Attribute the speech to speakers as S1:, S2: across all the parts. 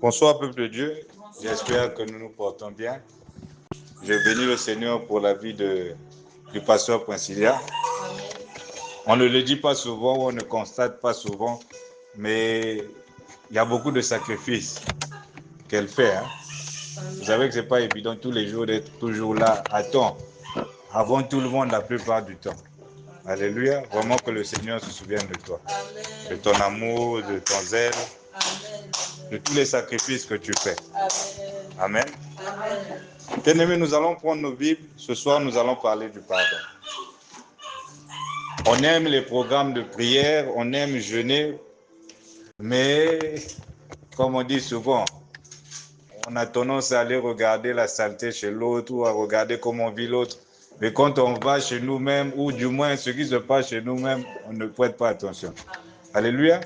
S1: Bonsoir, peuple de Dieu. J'espère que nous nous portons bien. Je bénis le Seigneur pour la vie du pasteur Princilia. On ne le dit pas souvent, on ne constate pas souvent, mais il y a beaucoup de sacrifices qu'elle fait. Vous savez que ce n'est pas évident tous les jours d'être toujours là à temps, avant tout le monde la plupart du temps. Alléluia. Vraiment que le Seigneur se souvienne de toi, de ton amour, de ton zèle, de tous les sacrifices que tu fais. Amen. Bien-aimés, nous allons prendre nos Bibles. Ce soir, nous allons parler du pardon. On aime les programmes de prière, on aime jeûner, mais comme on dit souvent, on a tendance à aller regarder la saleté chez l'autre ou à regarder comment vit l'autre. Mais quand on va chez nous-mêmes, ou du moins ce qui se passe chez nous-mêmes, on ne prête pas attention. Alléluia.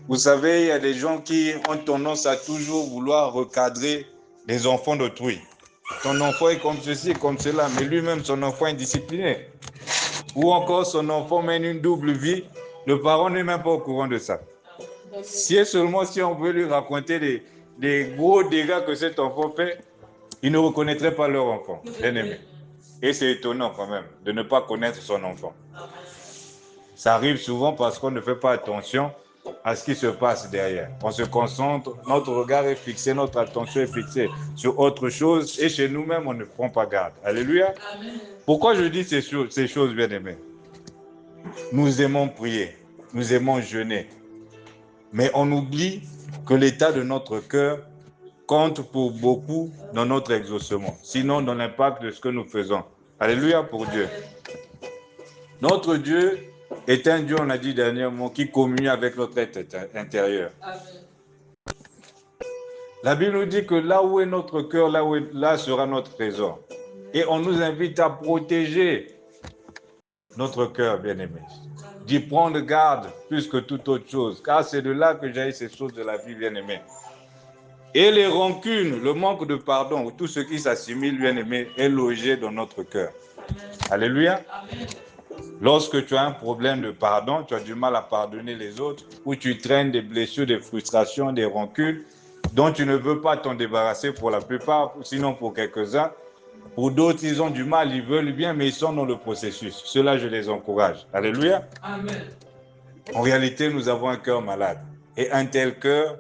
S1: Vous savez, il y a des gens qui ont tendance à toujours vouloir recadrer les enfants d'autrui. Ton enfant est comme ceci, comme cela, mais lui-même, son enfant est discipliné. Ou encore, son enfant mène une double vie, le parent n'est même pas au courant de ça. Si et seulement si on veut lui raconter les gros dégâts que cet enfant fait, il ne reconnaîtrait pas leur enfant, bien-aimé. Et c'est étonnant quand même de ne pas connaître son enfant. Ça arrive souvent parce qu'on ne fait pas attention à ce qui se passe derrière. On se concentre, notre regard est fixé, notre attention est fixée sur autre chose et chez nous-mêmes, on ne prend pas garde. Alléluia. Amen. Pourquoi je dis ces choses, bien-aimés? Nous aimons prier, nous aimons jeûner, mais on oublie que l'état de notre cœur compte pour beaucoup dans notre exaucement, sinon dans l'impact de ce que nous faisons. Alléluia pour Dieu. Notre Dieu est un Dieu, on a dit dernièrement, qui communie avec notre être intérieur. Amen. La Bible nous dit que là où est notre cœur, là sera notre trésor. Et on nous invite à protéger notre cœur, bien-aimé. D'y prendre garde plus que toute autre chose, car c'est de là que jaillissent ces choses de la vie, bien-aimé. Et les rancunes, le manque de pardon, tout ce qui s'assimile, bien-aimé, est logé dans notre cœur. Amen. Alléluia. Amen. Lorsque tu as un problème de pardon, tu as du mal à pardonner les autres, ou tu traînes des blessures, des frustrations, des rancunes, dont tu ne veux pas t'en débarrasser pour la plupart, sinon pour quelques-uns. Pour d'autres, ils ont du mal, ils veulent bien, mais ils sont dans le processus. Ceux-là, je les encourage. Alléluia. Amen. En réalité, nous avons un cœur malade. Et un tel cœur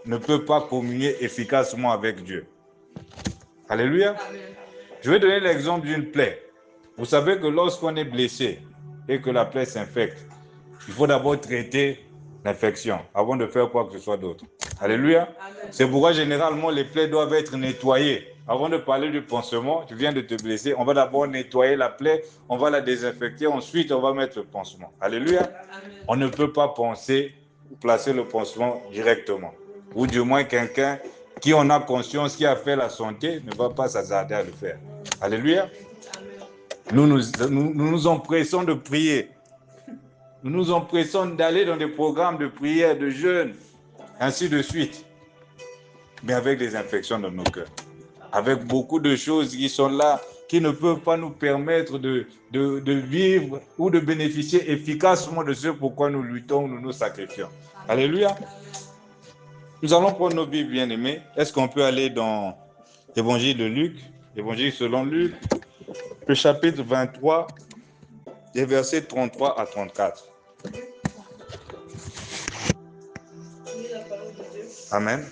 S1: ne peut pas communier efficacement avec Dieu. Alléluia. Amen. Je vais donner l'exemple d'une plaie. Vous savez que lorsqu'on est blessé et que la plaie s'infecte, il faut d'abord traiter l'infection avant de faire quoi que ce soit d'autre. Alléluia. C'est pourquoi généralement les plaies doivent être nettoyées. Avant de parler du pansement, tu viens de te blesser, on va d'abord nettoyer la plaie, on va la désinfecter, ensuite on va mettre le pansement. Alléluia. On ne peut pas penser ou placer le pansement directement. Ou du moins quelqu'un qui en a conscience, qui a fait la santé, ne va pas s'hasarder à le faire. Alléluia. Nous nous empressons de prier. Nous nous empressons d'aller dans des programmes de prière, de jeûne, ainsi de suite. Mais avec des infections dans nos cœurs. Avec beaucoup de choses qui sont là, qui ne peuvent pas nous permettre de vivre ou de bénéficier efficacement de ce pourquoi nous luttons, nous nous sacrifions. Alléluia. Nous allons prendre nos Bibles, bien-aimés. Est-ce qu'on peut aller dans l'Évangile de Luc, l'Évangile selon Luc, le chapitre 23, les versets 33 à 34. Amen.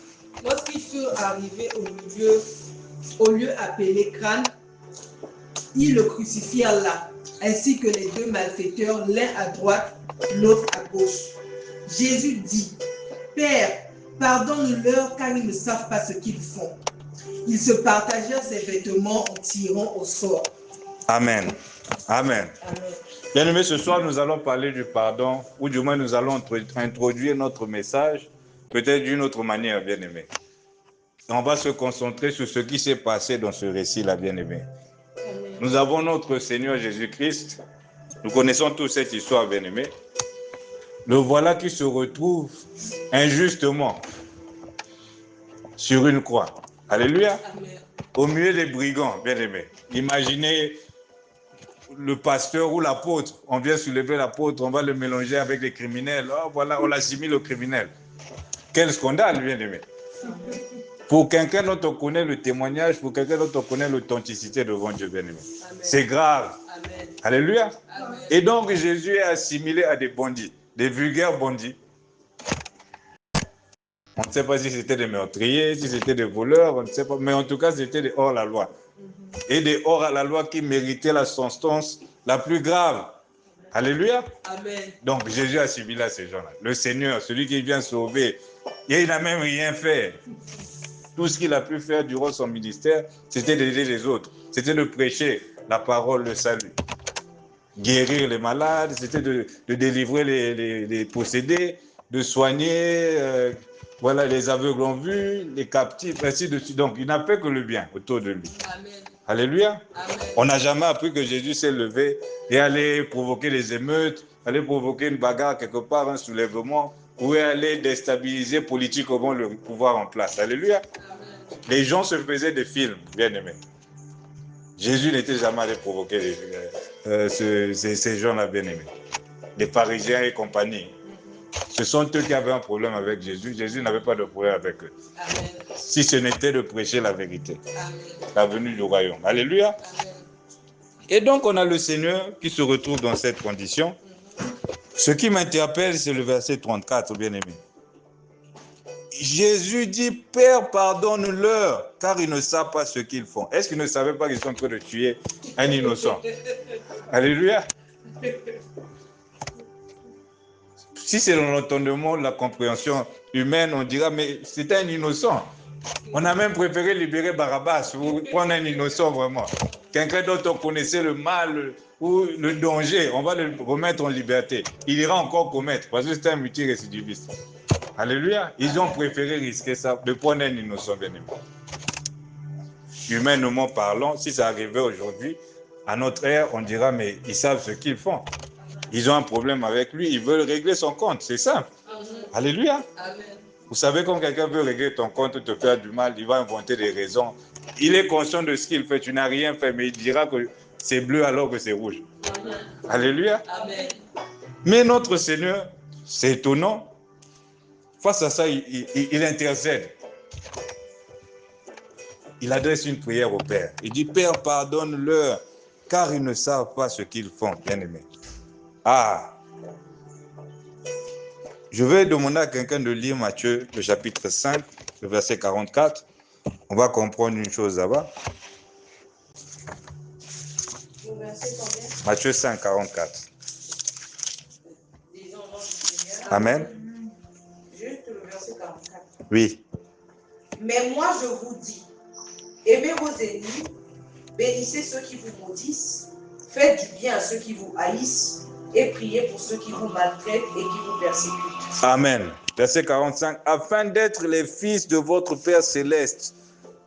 S2: Lorsqu'ils furent arrivés au lieu appelé Crâne, ils le crucifièrent là, ainsi que les deux malfaiteurs, l'un à droite, l'autre à gauche. Jésus dit, Père, pardonne-leur car ils ne savent pas ce qu'ils font. Ils se partagèrent ses vêtements en tirant au sort.
S1: Amen. Amen. Bien aimé, ce soir, nous allons parler du pardon, ou du moins nous allons introduire notre message, peut-être d'une autre manière, bien aimé. On va se concentrer sur ce qui s'est passé dans ce récit-là, bien aimé. Nous avons notre Seigneur Jésus-Christ. Nous connaissons tous cette histoire, bien aimé. Le voilà qui se retrouve injustement sur une croix. Alléluia. Au milieu des brigands, bien aimé. Imaginez le pasteur ou l'apôtre, on vient soulever l'apôtre, on va le mélanger avec les criminels. Oh, voilà, on l'assimile aux criminels. Quel scandale, bien-aimé. Pour quelqu'un dont on connaît le témoignage, pour quelqu'un dont on connaît l'authenticité devant Dieu, bien-aimé. C'est grave.
S2: Amen.
S1: Alléluia.
S2: Amen.
S1: Et donc, Jésus est assimilé à des bandits, des vulgaires bandits. On ne sait pas si c'était des meurtriers, si c'était des voleurs, on ne sait pas. Mais en tout cas, c'était des hors-la-loi. Et des hors-la-loi qui méritaient la sentence la plus grave. Alléluia.
S2: Amen.
S1: Donc, Jésus a assimilé à ces gens-là. Le Seigneur, celui qui vient sauver, et il n'a même rien fait. Tout ce qu'il a pu faire durant son ministère, c'était d'aider les autres. C'était de prêcher la parole, le salut. Guérir les malades, c'était de délivrer les possédés, de soigner voilà, les aveugles en vue, les captifs, ainsi de suite. Donc, il n'a fait que le bien autour de lui.
S2: Amen.
S1: Alléluia.
S2: Amen.
S1: On n'a jamais appris que Jésus s'est levé et allait provoquer les émeutes, aller provoquer une bagarre quelque part, un soulèvement, ou aller déstabiliser politiquement le pouvoir en place. Alléluia.
S2: Amen.
S1: Les gens se faisaient des films, bien aimés. Jésus n'était jamais allé provoquer ces gens-là, bien aimés. Les pharisiens et compagnie. Ce sont eux qui avaient un problème avec Jésus. Jésus n'avait pas de problème avec eux.
S2: Amen.
S1: Si ce n'était de prêcher la vérité,
S2: Amen.
S1: la venue du royaume. Alléluia.
S2: Amen.
S1: Et donc, on a le Seigneur qui se retrouve dans cette condition. Ce qui m'interpelle, c'est le verset 34, bien-aimé. Jésus dit, Père, pardonne-leur, car ils ne savent pas ce qu'ils font. Est-ce qu'ils ne savaient pas qu'ils sont en train de tuer un innocent? Alléluia. Si c'est l'entendement, la compréhension humaine, on dira, mais c'est un innocent. On a même préféré libérer Barabbas ou prendre un innocent vraiment. Quelqu'un dont on connaissait le mal ou le danger, on va le remettre en liberté. Il ira encore commettre parce que c'est un multirécidiviste. Alléluia. Ils ont préféré risquer ça, de prendre un innocent, bien aimé. Humainement parlant, si ça arrivait aujourd'hui, à notre ère, on dira, mais ils savent ce qu'ils font. Ils ont un problème avec lui, ils veulent régler son compte, c'est simple. Alléluia.
S2: Amen.
S1: Vous savez, quand quelqu'un veut régler ton compte, te faire du mal, il va inventer des raisons. Il est conscient de ce qu'il fait, tu n'as rien fait, mais il dira que c'est bleu alors que c'est rouge.
S2: Amen.
S1: Alléluia.
S2: Amen.
S1: Mais notre Seigneur, c'est étonnant, face à ça, il intercède. Il adresse une prière au Père. Il dit, Père, pardonne-leur, car ils ne savent pas ce qu'ils font, bien-aimés. Ah! Je vais demander à quelqu'un de lire Matthieu, le chapitre 5, le verset 44. On va comprendre une chose là-bas. Matthieu 5, 44. Amen.
S3: Juste le verset 44.
S1: Oui.
S3: Mais moi je vous dis, aimez vos ennemis, bénissez ceux qui vous maudissent, faites du bien à ceux qui vous haïssent, et priez pour ceux qui vous maltraitent et qui vous persécutent.
S1: Amen. Verset 45. Afin d'être les fils de votre Père céleste.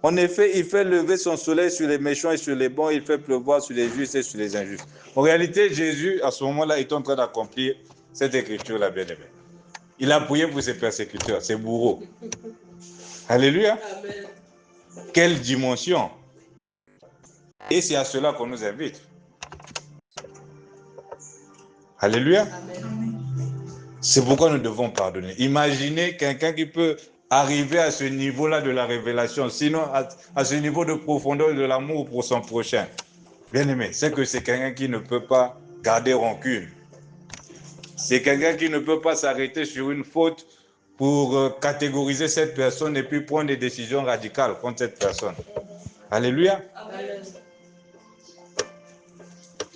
S1: En effet, il fait lever son soleil sur les méchants et sur les bons, il fait pleuvoir sur les justes et sur les injustes. En réalité, Jésus, à ce moment-là, est en train d'accomplir cette écriture-là, bien-aimée. Il a prié pour ses persécuteurs, ses bourreaux. Alléluia.
S2: Amen.
S1: Quelle dimension. Et c'est à cela qu'on nous invite. Alléluia.
S2: Amen.
S1: C'est pourquoi nous devons pardonner. Imaginez quelqu'un qui peut arriver à ce niveau-là de la révélation, sinon à ce niveau de profondeur de l'amour pour son prochain. Bien aimé, c'est que c'est quelqu'un qui ne peut pas garder rancune. C'est quelqu'un qui ne peut pas s'arrêter sur une faute pour catégoriser cette personne et puis prendre des décisions radicales contre cette personne. Alléluia.
S2: Amen.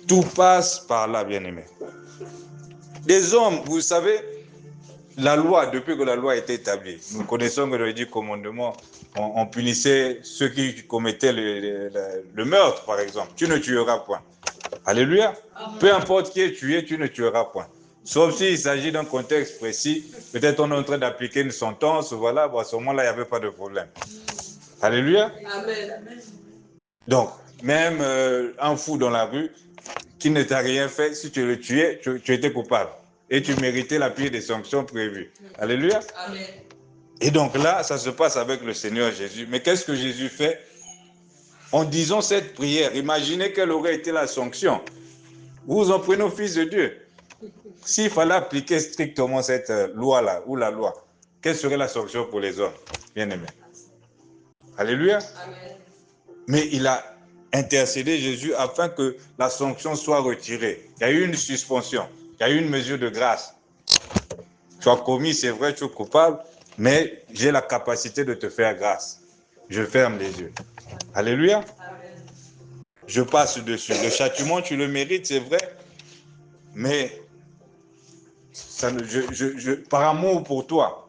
S1: Tout passe par là, bien aimé. Des hommes, vous savez, la loi, depuis que la loi a été établie, nous connaissons que dans les 10 commandements, on punissait ceux qui commettaient le meurtre, par exemple. Tu ne tueras point. Alléluia. Peu importe qui est tué, tu ne tueras point. Sauf s'il s'agit d'un contexte précis, peut-être on est en train d'appliquer une sentence, voilà, bon, à ce moment-là, il n'y avait pas de problème. Alléluia.
S2: Amen.
S1: Donc, même un fou dans la rue qui ne t'a rien fait, si tu le tuais, tu étais coupable. Et tu méritais la pire des sanctions prévues. Alléluia.
S2: Amen.
S1: Et donc là, ça se passe avec le Seigneur Jésus. Mais qu'est-ce que Jésus fait? En disant cette prière, imaginez quelle aurait été la sanction. Vous en prenez au Fils de Dieu. S'il fallait appliquer strictement cette loi-là, ou la loi, quelle serait la sanction pour les hommes, bien-aimés? Alléluia.
S3: Amen.
S1: Mais il a intercédé Jésus afin que la sanction soit retirée. Il y a eu une suspension, il y a eu une mesure de grâce. Tu as commis, c'est vrai, tu es coupable, mais j'ai la capacité de te faire grâce. Je ferme les yeux. Alléluia.
S3: Amen.
S1: Je passe dessus. Le châtiment, tu le mérites, c'est vrai, mais ça, par amour pour toi,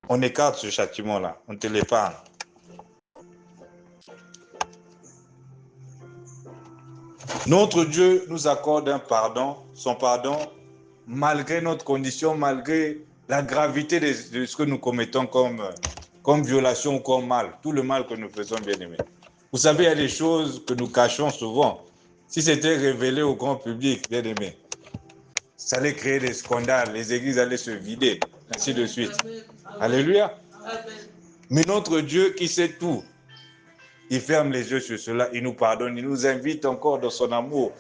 S1: on écarte ce châtiment-là, on te l'épargne. Notre Dieu nous accorde un pardon, son pardon, malgré notre condition, malgré la gravité de ce que nous commettons comme violation ou comme mal, tout le mal que nous faisons, bien-aimés. Vous savez, il y a des choses que nous cachons souvent. Si c'était révélé au grand public, bien-aimés, ça allait créer des scandales, les églises allaient se vider, ainsi de suite.
S3: Amen.
S1: Alléluia.
S3: Amen.
S1: Mais notre Dieu qui sait tout, il ferme les yeux sur cela, il nous pardonne, il nous invite encore dans son amour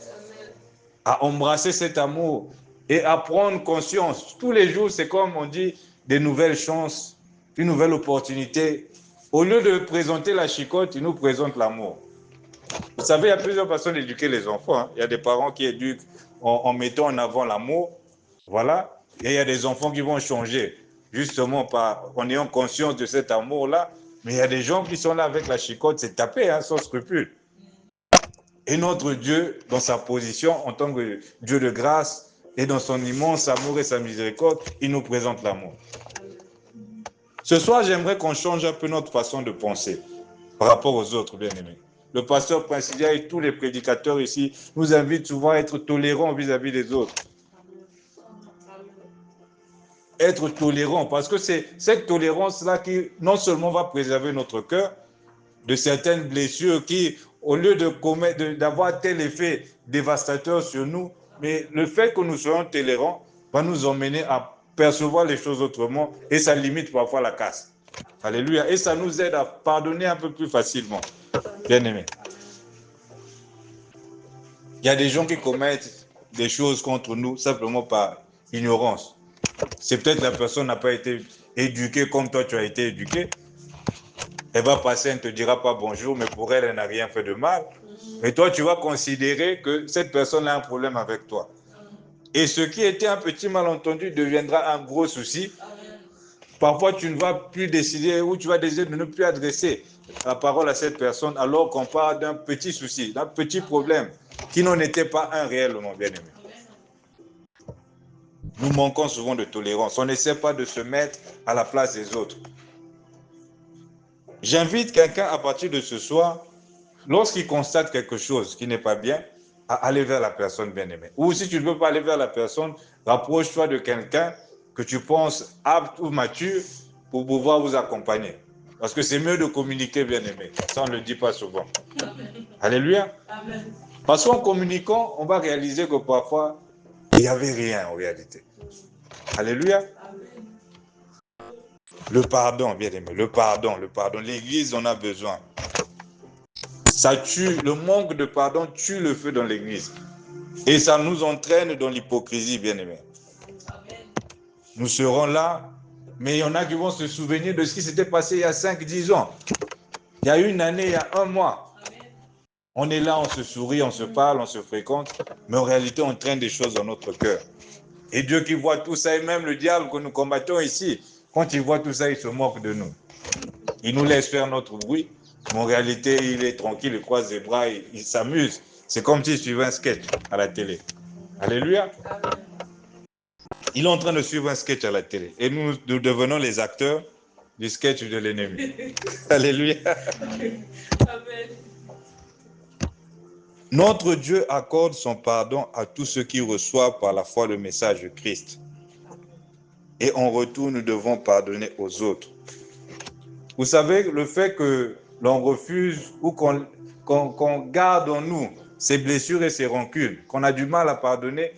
S1: à embrasser cet amour et à prendre conscience. Tous les jours, c'est comme on dit, des nouvelles chances, une nouvelle opportunité. Au lieu de présenter la chicotte, il nous présente l'amour. Vous savez, il y a plusieurs façons d'éduquer les enfants. Hein. Il y a des parents qui éduquent en mettant en avant l'amour. Voilà. Et il y a des enfants qui vont changer, justement en ayant conscience de cet amour-là. Mais il y a des gens qui sont là avec la chicotte, c'est tapé, hein, sans scrupule. Et notre Dieu, dans sa position en tant que Dieu de grâce et dans son immense amour et sa miséricorde, il nous présente l'amour. Ce soir, j'aimerais qu'on change un peu notre façon de penser par rapport aux autres, bien-aimés. Le pasteur Princilia et tous les prédicateurs ici nous invitent souvent à être tolérants vis-à-vis des autres. Être tolérant, parce que c'est cette tolérance-là qui non seulement va préserver notre cœur de certaines blessures qui, au lieu d'avoir tel effet dévastateur sur nous, mais le fait que nous soyons tolérants va nous emmener à percevoir les choses autrement et ça limite parfois la casse. Alléluia. Et ça nous aide à pardonner un peu plus facilement. Bien-aimés. Il y a des gens qui commettent des choses contre nous simplement par ignorance. C'est peut-être la personne n'a pas été éduquée comme toi tu as été éduqué. Elle va passer, elle ne te dira pas bonjour, mais pour elle, elle n'a rien fait de mal. Mais toi, tu vas considérer que cette personne a un problème avec toi. Et ce qui était un petit malentendu deviendra un gros souci. Parfois, tu ne vas plus décider ou tu vas décider de ne plus adresser la parole à cette personne alors qu'on parle d'un petit souci, d'un petit problème qui n'en était pas un réellement, bien-aimé. Nous manquons souvent de tolérance. On n'essaie pas de se mettre à la place des autres. J'invite quelqu'un à partir de ce soir, lorsqu'il constate quelque chose qui n'est pas bien, à aller vers la personne bien-aimée. Ou si tu ne veux pas aller vers la personne, rapproche-toi de quelqu'un que tu penses apte ou mature pour pouvoir vous accompagner. Parce que c'est mieux de communiquer bien-aimé. Ça, on ne le dit pas souvent. Amen. Alléluia. Amen. Parce qu'en communiquant, on va réaliser que parfois, il n'y avait rien en réalité. Alléluia. Amen. Le pardon, bien-aimé, le pardon. L'Église en a besoin. Ça tue, le manque de pardon tue le feu dans l'Église. Et ça nous entraîne dans l'hypocrisie, bien-aimé. Nous serons là, mais il y en a qui vont se souvenir de ce qui s'était passé il y a 5-10 ans. Il y a une année, il y a un mois. On est là, on se sourit, on se parle, on se fréquente, mais en réalité, on traîne des choses dans notre cœur. Et Dieu qui voit tout ça, et même le diable que nous combattons ici, quand il voit tout ça, il se moque de nous. Il nous laisse faire notre bruit, mais en réalité, il est tranquille, il croise les bras, il s'amuse. C'est comme s'il suivait un sketch à la télé. Alléluia. Il est en train de suivre un sketch à la télé. Et nous devenons les acteurs du sketch de l'ennemi. Alléluia. Amen. Notre Dieu accorde son pardon à tous ceux qui reçoivent par la foi le message de Christ. Et en retour, nous devons pardonner aux autres. Vous savez, le fait que l'on refuse ou qu'on garde en nous ces blessures et ces rancunes, qu'on a du mal à pardonner,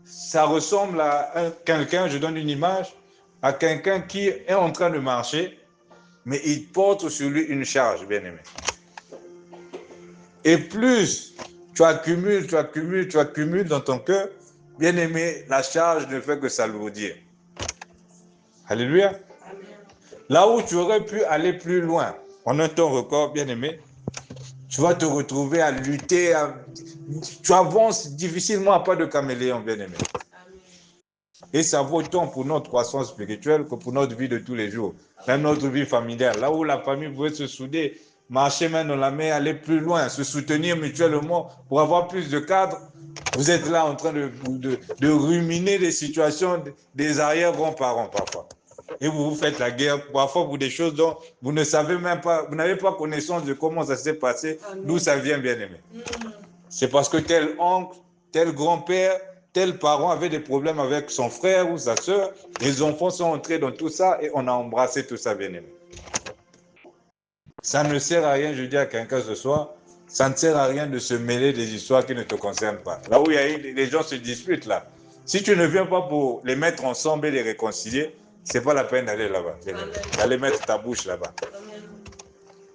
S1: ça ressemble à quelqu'un, je donne une image, à quelqu'un qui est en train de marcher, mais il porte sur lui une charge, bien-aimé. Et plus tu accumules dans ton cœur, bien-aimé, la charge ne fait que s'alourdir. Alléluia. Là où tu aurais pu aller plus loin, en un temps record, bien aimé, tu vas te retrouver à lutter, tu avances difficilement à pas de caméléon, bien aimé. Et ça vaut tant pour notre croissance spirituelle que pour notre vie de tous les jours, même notre vie familiale. Là où la famille pouvait se souder, marcher main dans la main, aller plus loin, se soutenir mutuellement pour avoir plus de cadres, vous êtes là en train de ruminer des situations des arrière-grands-parents parfois. Et vous vous faites la guerre parfois pour des choses dont vous ne savez même pas, vous n'avez pas connaissance de comment ça s'est passé, d'où ça vient, bien aimé. C'est parce que tel oncle, tel grand-père, tel parent avait des problèmes avec son frère ou sa soeur. Les enfants sont entrés dans tout ça et on a embrassé tout ça, bien aimé. Ça ne sert à rien, je dis à quelqu'un ce soir, ça ne sert à rien de se mêler des histoires qui ne te concernent pas. Là où il y a eu, les gens se disputent là. Si tu ne viens pas pour les mettre ensemble et les réconcilier, c'est pas la peine d'aller là-bas. D'aller mettre ta bouche là-bas.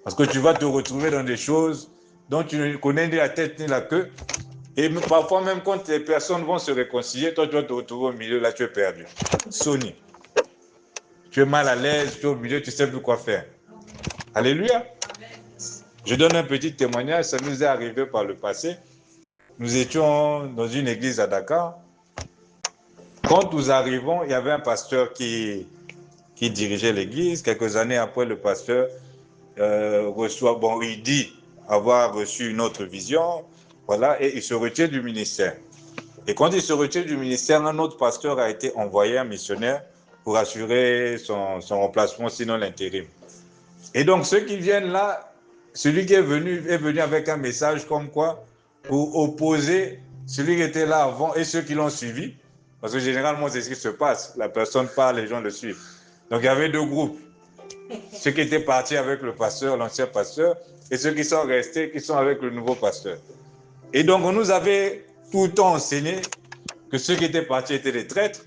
S1: Parce que tu vas te retrouver dans des choses dont tu ne connais ni la tête ni la queue. Et parfois, même quand les personnes vont se réconcilier, toi, tu vas te retrouver au milieu, là, tu es perdu. Sony. Tu es mal à l'aise, tu es au milieu, tu ne sais plus quoi faire. Alléluia. Je donne un petit témoignage, ça nous est arrivé par le passé. Nous étions dans une église à Dakar. Quand nous arrivons, il y avait un pasteur qui dirigeait l'église. Quelques années après, le pasteur il dit avoir reçu une autre vision, voilà, et il se retire du ministère. Et quand il se retire du ministère, un autre pasteur a été envoyé, un missionnaire, pour assurer son remplacement, sinon l'intérim. Et donc, ceux qui viennent là, celui qui est venu avec un message comme quoi, pour opposer celui qui était là avant et ceux qui l'ont suivi, parce que généralement, c'est ce qui se passe. La personne parle, les gens le suivent. Donc, il y avait deux groupes. Ceux qui étaient partis avec le pasteur, l'ancien pasteur, et ceux qui sont restés, qui sont avec le nouveau pasteur. Et donc, on nous avait tout le temps enseigné que ceux qui étaient partis étaient des traîtres.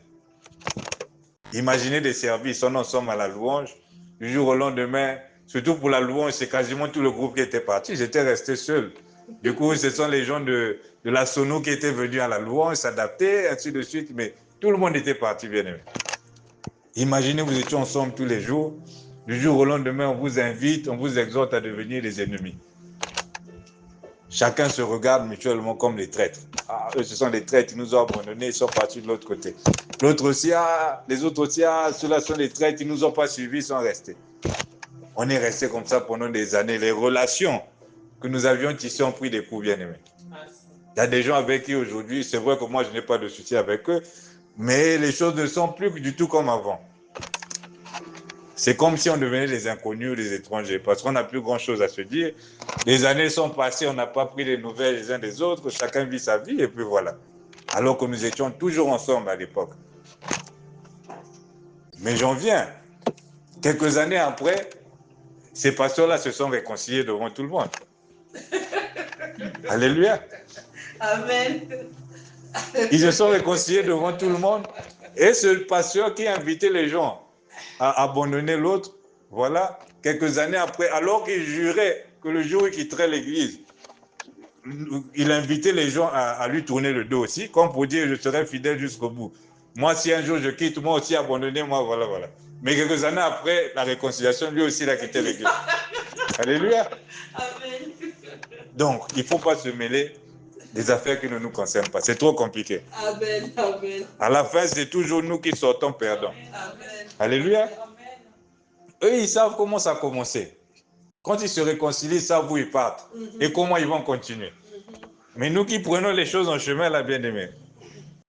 S1: Imaginez des services, on en somme à la louange. Du jour au lendemain, surtout pour la louange, c'est quasiment tout le groupe qui était parti. J'étais resté seul. Du coup, ce sont les gens de la Sono qui étaient venus à la louange, s'adapter, ainsi de suite. Mais tout le monde était parti, bien aimé. Imaginez, vous étiez ensemble tous les jours. Du jour au lendemain, on vous invite, on vous exhorte à devenir des ennemis. Chacun se regarde mutuellement comme des traîtres. Ah, eux, ce sont des traîtres, ils nous ont abandonnés, ils sont partis de l'autre côté. L'autre aussi, les autres aussi, ceux-là sont des traîtres, ils ne nous ont pas suivis, ils sont restés. On est resté comme ça pendant des années. Les relations que nous avions tissées ont pris des coups, bien aimés. Il y a des gens avec qui aujourd'hui, c'est vrai que moi, je n'ai pas de souci avec eux, mais les choses ne sont plus du tout comme avant. C'est comme si on devenait des inconnus, des étrangers, parce qu'on n'a plus grand-chose à se dire. Les années sont passées, on n'a pas pris les nouvelles les uns des autres, chacun vit sa vie, et puis voilà. Alors que nous étions toujours ensemble à l'époque. Mais j'en viens. Quelques années après, ces pasteurs-là se sont réconciliés devant tout le monde. Alléluia.
S2: Amen.
S1: Ils se sont réconciliés devant tout le monde. Et ce pasteur qui invitait les gens à abandonner l'autre, voilà, quelques années après, alors qu'il jurait que le jour où il quitterait l'église, il invitait les gens à lui tourner le dos aussi, comme pour dire je serai fidèle jusqu'au bout. Moi, si un jour je quitte, moi aussi abandonnez-moi, voilà, voilà. Mais quelques années après la réconciliation, lui aussi il a quitté l'église. Alléluia.
S2: Amen.
S1: Donc, il ne faut pas se mêler des affaires qui ne nous concernent pas. C'est trop compliqué.
S2: Amen. Amen.
S1: À la fin, c'est toujours nous qui sortons perdants.
S2: Amen.
S1: Alléluia. Eux, ils savent comment ça a commencé. Quand ils se réconcilient, ils savent où ils partent et comment ils vont continuer. Mais nous qui prenons les choses en chemin, là, bien aimé,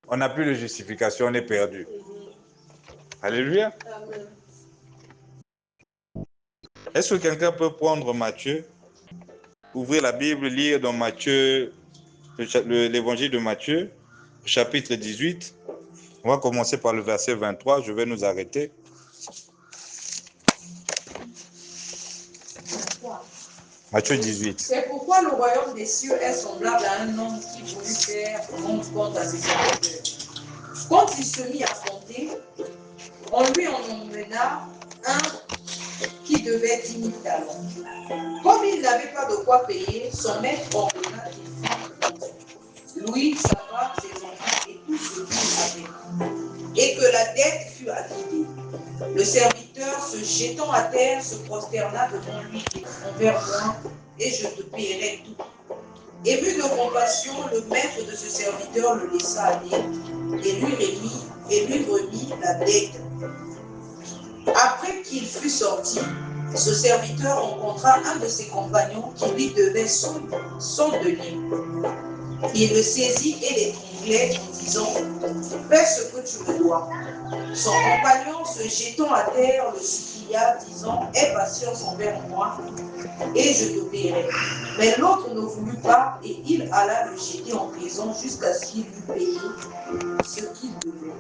S1: on n'a plus de justification, on est perdu. Alléluia.
S2: Amen.
S1: Est-ce que quelqu'un peut prendre Matthieu, ouvrir la Bible, lire dans Matthieu, l'évangile de Matthieu, chapitre 18. On va commencer par le verset 23, je vais nous arrêter. Matthieu 18.
S3: C'est pourquoi le royaume des cieux est semblable à un homme qui voulut faire rendre compte à ses serviteurs. Quand il se mit à compter, on lui en emmena un qui devait 10 000 talents. Comme il n'avait pas de quoi payer, son maître ordonna qu'il fût lui, sa femme, ses enfants et tout ce qu'il avait, et que la dette fût acquittée. Le serviteur, se jetant à terre, se prosterna devant lui et dit envers moi, et je te paierai tout. Ému de compassion, le maître de ce serviteur le laissa aller et lui remit la dette. Après qu'il fut sorti, ce serviteur rencontra un de ses compagnons qui lui devait 100 deniers. Il le saisit et l'étranglait en disant « Fais ce que tu me dois ». Son compagnon, se jetant à terre, le supplia, disant « Aie patience envers moi, et je te paierai. » Mais l'autre ne voulut pas, et il alla le jeter en prison jusqu'à ce qu'il eût payé ce qu'il devait.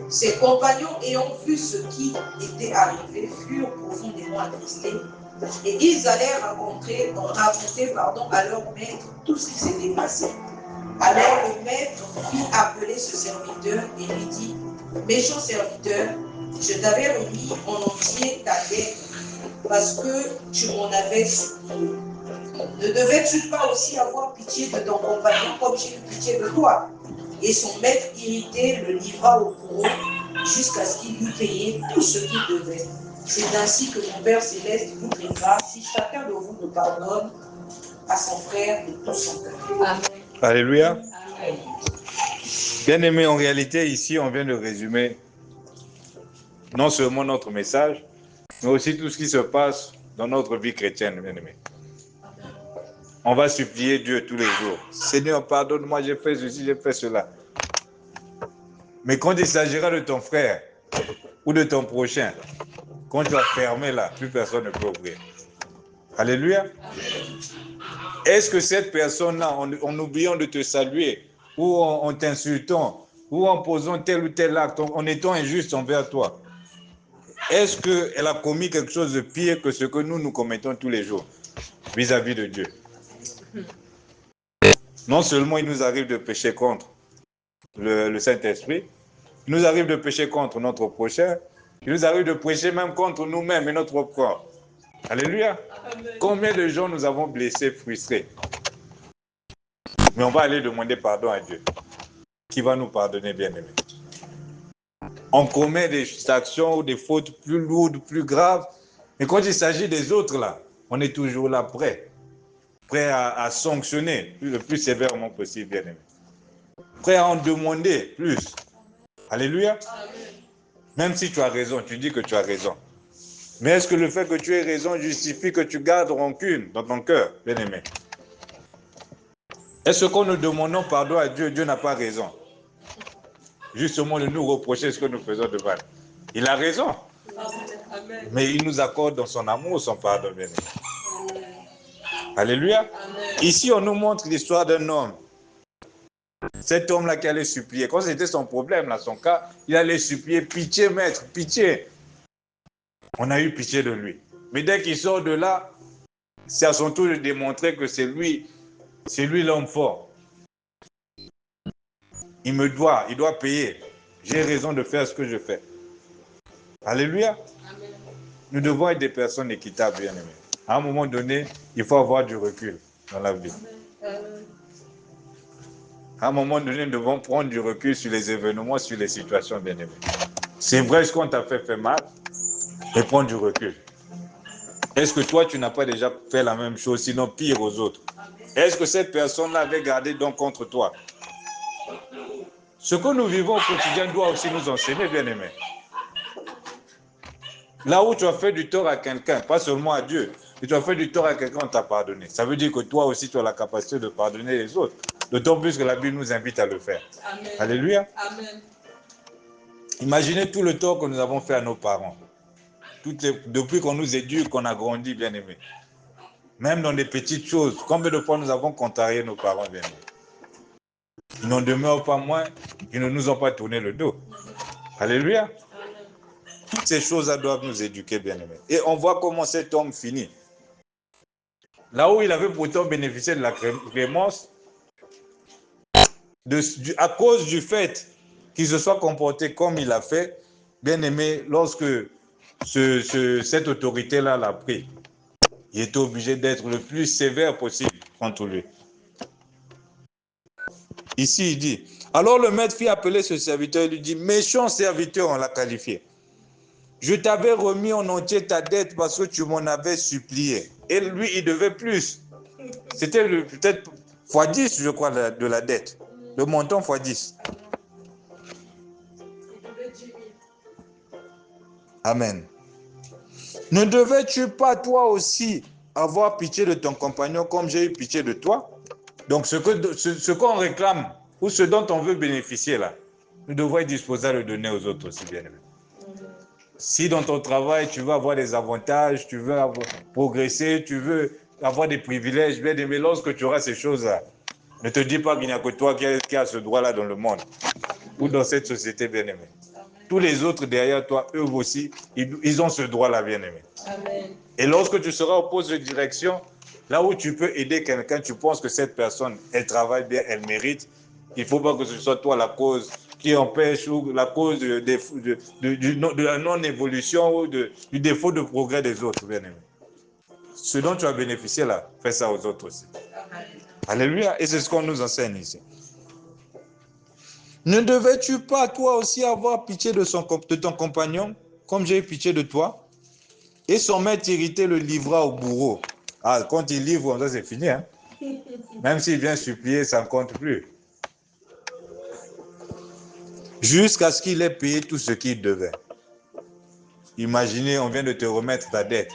S3: Ses compagnons, ayant vu ce qui était arrivé, furent profondément attristés, et ils allèrent raconter à leur maître tout ce qui s'était passé. Alors le maître fit appeler ce serviteur et lui dit « Méchant serviteur, je t'avais remis en entier ta dette parce que tu m'en avais supplié. Ne devais-tu pas aussi avoir pitié de ton compagnon comme j'ai eu pitié de toi ?» Et son maître irrité le livra au bourreau jusqu'à ce qu'il eût payé tout ce qu'il devait. C'est ainsi que mon Père Céleste vous plaira si chacun de vous ne pardonne à son frère de tout son cœur.
S2: Amen.
S1: Alléluia.
S2: Amen.
S1: Bien aimé, en réalité, ici, on vient de résumer non seulement notre message, mais aussi tout ce qui se passe dans notre vie chrétienne, bien aimé. On va supplier Dieu tous les jours. Seigneur, pardonne-moi, j'ai fait ceci, j'ai fait cela. Mais quand il s'agira de ton frère ou de ton prochain, quand tu as fermé là, plus personne ne peut ouvrir. Alléluia. Est-ce que cette personne-là, en oubliant de te saluer, ou en t'insultant, ou en posant tel ou tel acte, en étant injuste envers toi, est-ce qu'elle a commis quelque chose de pire que ce que nous commettons tous les jours vis-à-vis de Dieu? Non seulement il nous arrive de pécher contre le Saint-Esprit, il nous arrive de pécher contre notre prochain, il nous arrive de pécher même contre nous-mêmes et notre corps. Alléluia. Amen. Combien de gens nous avons blessés, frustrés? Mais on va aller demander pardon à Dieu, qui va nous pardonner, bien-aimés. On commet des actions ou des fautes plus lourdes, plus graves, mais quand il s'agit des autres, là, on est toujours là, prêt à sanctionner le plus sévèrement possible, bien-aimés. Prêt à en demander plus. Alléluia. Amen. Même si tu as raison, tu dis que tu as raison. Mais est-ce que le fait que tu aies raison justifie que tu gardes rancune dans ton cœur, bien-aimé? Est-ce qu'on nous demandons pardon à Dieu, Dieu n'a pas raison? Justement de nous reprocher ce que nous faisons de mal. Il a raison. Amen. Mais il nous accorde dans son amour son pardon, bien-aimé. Alléluia. Amen. Ici, on nous montre l'histoire d'un homme. Cet homme-là qui allait supplier. Quand c'était son problème, là, son cas, il allait supplier, pitié, maître, pitié. On a eu pitié de lui. Mais dès qu'il sort de là, c'est à son tour de démontrer que c'est lui l'homme fort. Il doit payer. J'ai raison de faire ce que je fais. Alléluia. Amen. Nous devons être des personnes équitables, bien-aimés. À un moment donné, il faut avoir du recul dans la vie. Amen. À un moment donné, nous devons prendre du recul sur les événements, sur les situations, bien-aimés. C'est vrai, ce qu'on t'a fait mal, mais prendre du recul. Est-ce que toi, tu n'as pas déjà fait la même chose, sinon pire aux autres? Est-ce que cette personne-là avait gardé donc contre toi? Ce que nous vivons au quotidien doit aussi nous enseigner, bien-aimés. Là où tu as fait du tort à quelqu'un, pas seulement à Dieu, mais tu as fait du tort à quelqu'un, on t'a pardonné. Ça veut dire que toi aussi, tu as la capacité de pardonner les autres. D'autant plus que la Bible nous invite à le faire. Amen. Alléluia. Amen. Imaginez tout le tort que nous avons fait à nos parents. Depuis qu'on nous éduque, qu'on a grandi, bien-aimés. Même dans des petites choses. Combien de fois nous avons contrarié nos parents, bien-aimés? Ils n'en demeurent pas moins qu'ils ne nous ont pas tourné le dos. Alléluia. Toutes ces choses-là doivent nous éduquer, bien-aimés. Et on voit comment cet homme finit. Là où il avait pourtant bénéficié de la clémence, à cause du fait qu'il se soit comporté comme il a fait, bien-aimé, lorsque cette autorité-là l'a pris, il était obligé d'être le plus sévère possible contre lui. Ici, il dit, alors le maître fit appeler ce serviteur et lui dit, méchant serviteur, on l'a qualifié. Je t'avais remis en entier ta dette parce que tu m'en avais supplié. Et lui, il devait plus. C'était peut-être x10, je crois, de la dette. Le montant x10. Amen. Ne devais-tu pas toi aussi avoir pitié de ton compagnon comme j'ai eu pitié de toi? Donc ce qu'on réclame ou ce dont on veut bénéficier là, nous devons être disposés à le donner aux autres aussi, bien aimé. Si dans ton travail tu veux avoir des avantages, tu veux progresser, tu veux avoir des privilèges, bien aimé, lorsque tu auras ces choses-là, ne te dis pas qu'il n'y a que toi qui a ce droit-là dans le monde ou dans cette société, bien aimé. Tous les autres derrière toi, eux aussi, ils ont ce droit-là, bien aimé.
S2: Amen.
S1: Et lorsque tu seras au poste de direction, là où tu peux aider quelqu'un, tu penses que cette personne, elle travaille bien, elle mérite. Il ne faut pas que ce soit toi la cause qui empêche ou la cause de la non-évolution ou du défaut de progrès des autres, bien aimé. Ce dont tu as bénéficié là, fais ça aux autres aussi.
S2: Amen.
S1: Alléluia. Et c'est ce qu'on nous enseigne ici. Ne devais-tu pas toi aussi avoir pitié de ton compagnon, comme j'ai eu pitié de toi? Et son maître irrité le livra au bourreau. Ah, quand il livre, ça c'est fini. Hein? Même s'il vient supplier, ça ne compte plus. Jusqu'à ce qu'il ait payé tout ce qu'il devait. Imaginez, on vient de te remettre ta dette.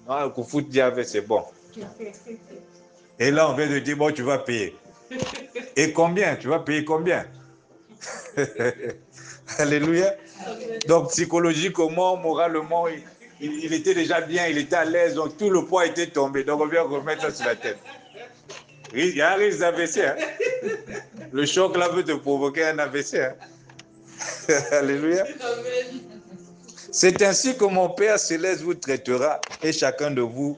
S1: Ah, Koufou Diavé, c'est bon. Et là, on vient de dire, bon, tu vas payer. Et combien? Tu vas payer combien? Alléluia. Donc, psychologiquement, moralement, il était déjà bien, il était à l'aise, donc tout le poids était tombé. Donc, on vient remettre ça sur la tête. Il y a un risque d'AVC. Hein? Le choc là veut te provoquer un AVC. Hein? Alléluia.
S2: Amen.
S1: C'est ainsi que mon Père céleste vous traitera et chacun de vous,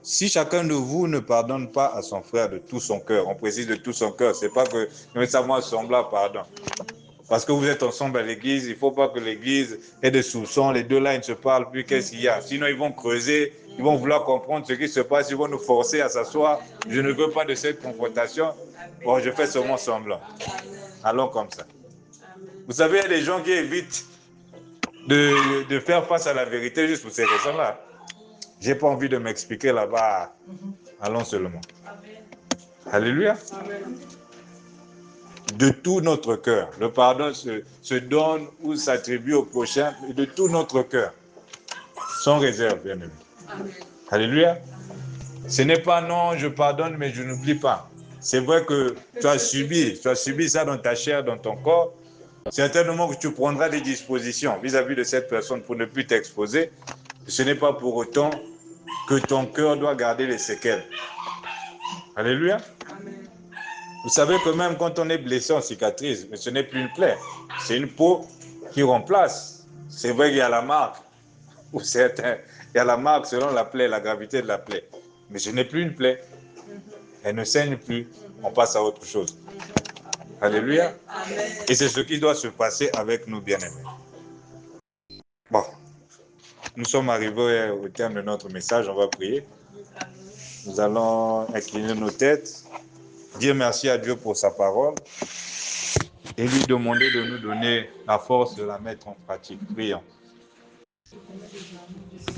S1: si chacun de vous ne pardonne pas à son frère de tout son cœur, on précise de tout son cœur, c'est pas que nous savons semblable pardon. Parce que vous êtes ensemble à l'église, il ne faut pas que l'église ait des soupçons, les deux là ils ne se parlent plus, qu'est-ce qu'il y a? Sinon ils vont creuser, ils vont vouloir comprendre ce qui se passe, ils vont nous forcer à s'asseoir. Je ne veux pas de cette confrontation. Bon, je fais seulement semblant. Allons comme ça. Vous savez, il y a des gens qui évitent de faire face à la vérité juste pour ces raisons-là. Je n'ai pas envie de m'expliquer là-bas. Allons seulement. Alléluia.
S2: Amen.
S1: De tout notre cœur. Le pardon se donne ou s'attribue au prochain de tout notre cœur. Sans réserve, bien aimé. Alléluia. Ce n'est pas non, je pardonne, mais je n'oublie pas. C'est vrai que tu as subi ça dans ta chair, dans ton corps. Certainement que tu prendras des dispositions vis-à-vis de cette personne pour ne plus t'exposer. Ce n'est pas pour autant que ton cœur doit garder les séquelles. Alléluia.
S2: Amen.
S1: Vous savez que même quand on est blessé, on cicatrise, mais ce n'est plus une plaie. C'est une peau qui remplace. C'est vrai qu'il y a la marque. Ou certains, il y a la marque selon la plaie, la gravité de la plaie. Mais ce n'est plus une plaie. Elle ne saigne plus. On passe à autre chose. Alléluia.
S2: Amen.
S1: Et c'est ce qui doit se passer avec nous, bien-aimés. Bon, nous sommes arrivés au terme de notre message. On va prier. Nous allons incliner nos têtes, dire merci à Dieu pour sa parole et lui demander de nous donner la force de la mettre en pratique. Prions.